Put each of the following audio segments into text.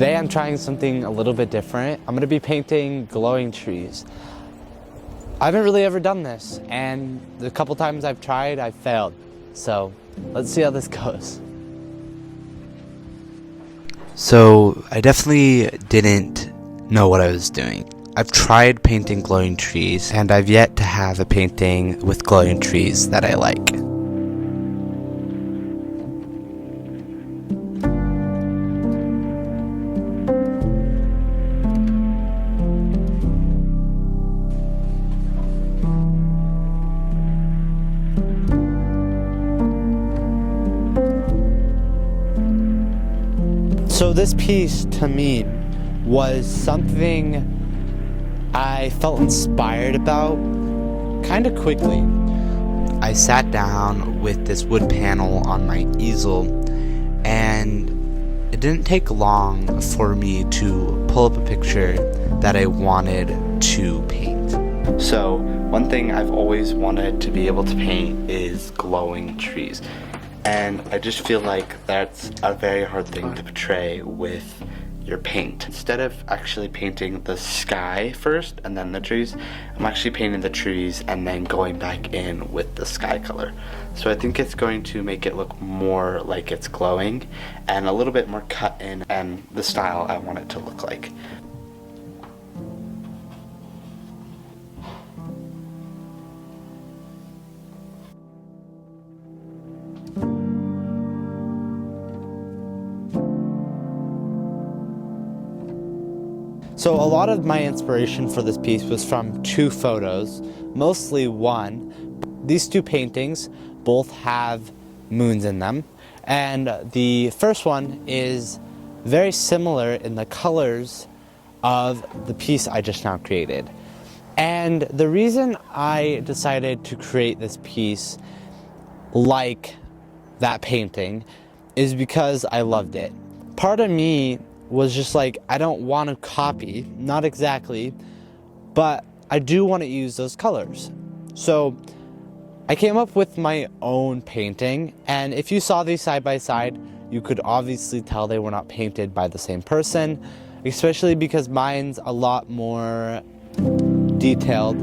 Today I'm trying something a little bit different. I'm gonna be painting glowing trees. I haven't really ever done this, and the couple times I've tried, I've failed. So let's see how this goes. So I definitely didn't know what I was doing. I've tried painting glowing trees, and I've yet to have a painting with glowing trees that I like. So this piece, to me, was something I felt inspired about kind of quickly. I sat down with this wood panel on my easel, and it didn't take long for me to pull up a picture that I wanted to paint. So, one thing I've always wanted to be able to paint is glowing trees. And I just feel like that's a very hard thing to portray with your paint. Instead of actually painting the sky first and then the trees, I'm actually painting the trees and then going back in with the sky color. So I think it's going to make it look more like it's glowing and a little bit more cut in and the style I want it to look like. So a lot of my inspiration for this piece was from two photos, mostly one. These two paintings both have moons in them, and the first one is very similar in the colors of the piece I just now created. And the reason I decided to create this piece like that painting is because I loved it. Part of me was just like, I don't want to copy, not exactly, but I do want to use those colors. So I came up with my own painting, and if you saw these side by side, you could obviously tell they were not painted by the same person, especially because mine's a lot more detailed.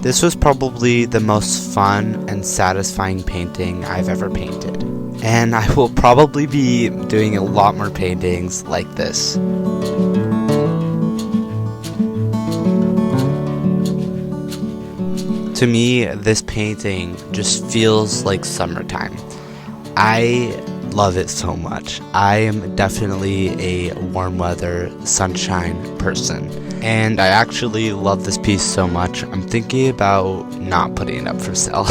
This was probably the most fun and satisfying painting I've ever painted. And I will probably be doing a lot more paintings like this. To me, this painting just feels like summertime. I love it so much. I am definitely a warm weather, sunshine person. And I actually love this piece so much, I'm thinking about not putting it up for sale.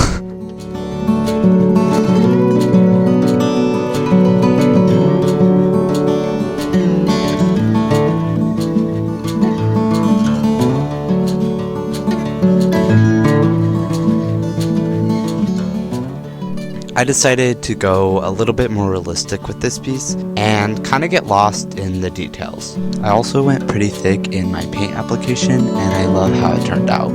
I decided to go a little bit more realistic with this piece and kind of get lost in the details. I also went pretty thick in my paint application and I love how it turned out.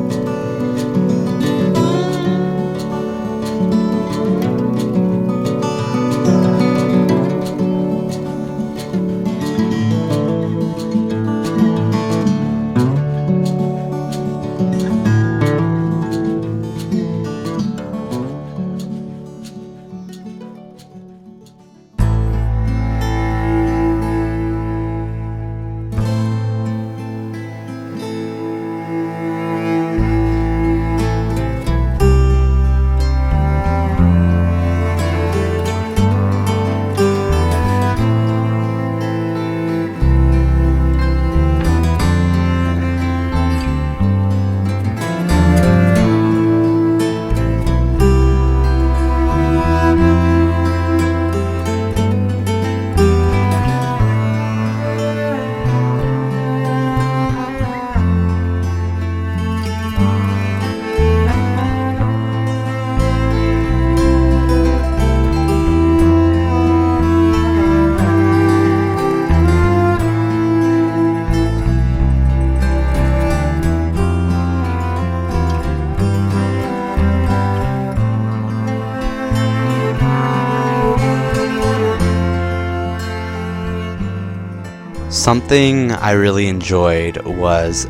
Something I really enjoyed was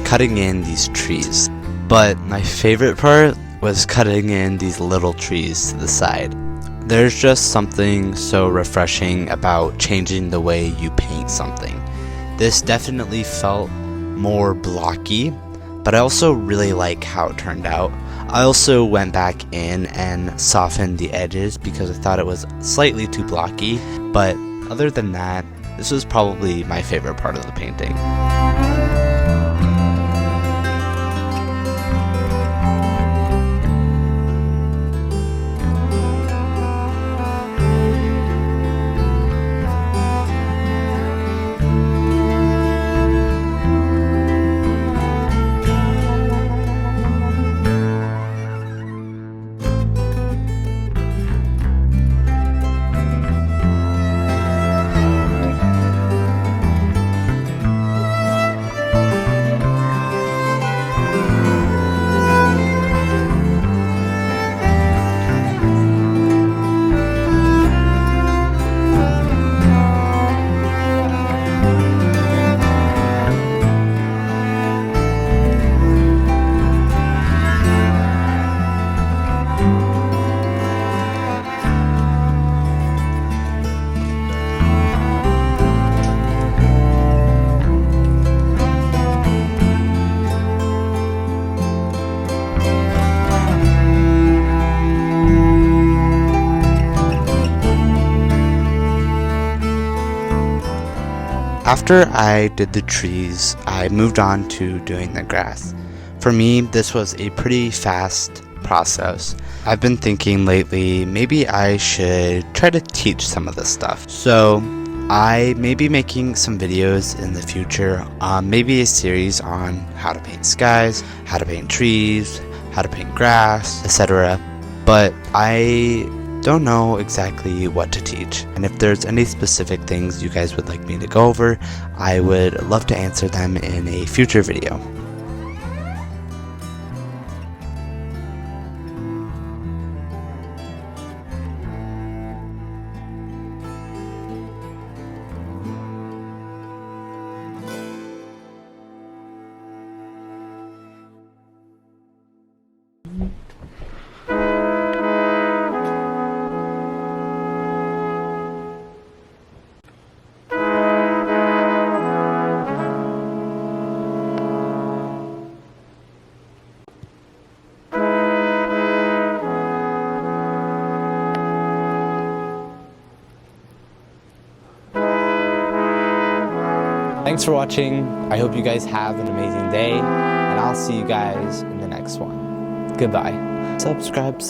cutting in these trees, but my favorite part was cutting in these little trees to the side. There's just something so refreshing about changing the way you paint something. This definitely felt more blocky, but I also really like how it turned out. I also went back in and softened the edges because I thought it was slightly too blocky, but other than that, this was probably my favorite part of the painting. After I did the trees, I moved on to doing the grass. For me, this was a pretty fast process. I've been thinking lately, maybe I should try to teach some of this stuff. So I may be making some videos in the future, maybe a series on how to paint skies, how to paint trees, how to paint grass, etc. But I don't know exactly what to teach, and if there's any specific things you guys would like me to go over, I would love to answer them in a future video. Thanks for watching. I hope you guys have an amazing day, and I'll see you guys in the next one. Goodbye. Subscribe.